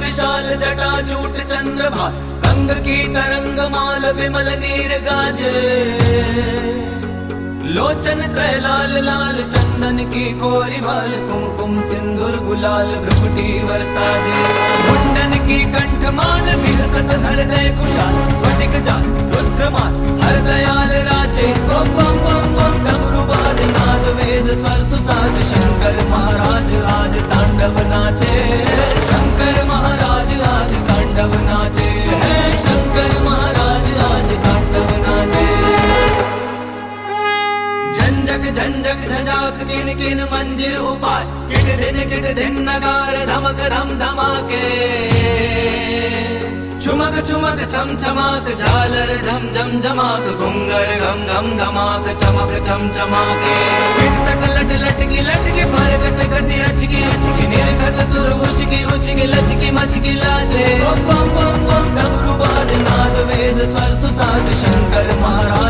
विशाल जटा जूट चंद्रभा, गंग की तरंग माल विमल नीर गाजे। लोचन त्रय लाल लाल चंदन की कोरी भाल, कुमकुम सिंदूर गुलाल भ्रुकुटी वर्षाजे। मुंडन की कंठमाल विलसत हृदय कुशाल, स्फटिक जाल रुद्रमाल हर दयाल राजे। बम बम बम बम डमरू बाज नाद वेद स्वर सुसाज, शंकर महाराज आज तांडव नाचे। शंकर महाराज आज तांडव नाचे, है शंकर महाराज आज तांडव नाचे। झंझक झंझक झंझाक किन किन मंजिर उपाय, किट धिन नगार धमक धम धमाके। चुमक चुमक छम छमाक झालर झम झम झमाक, घुंगर घम घम धमाक चमक चम चमाके। तक लट लटकी लटकी फरकत गति अचकी अचकी, निर्गत सुर उचकी उचकी लचकी मचकी लाजे। बम बम बम बम डमरू बाज नाद वेद स्वर सुसाज, शंकर महाराज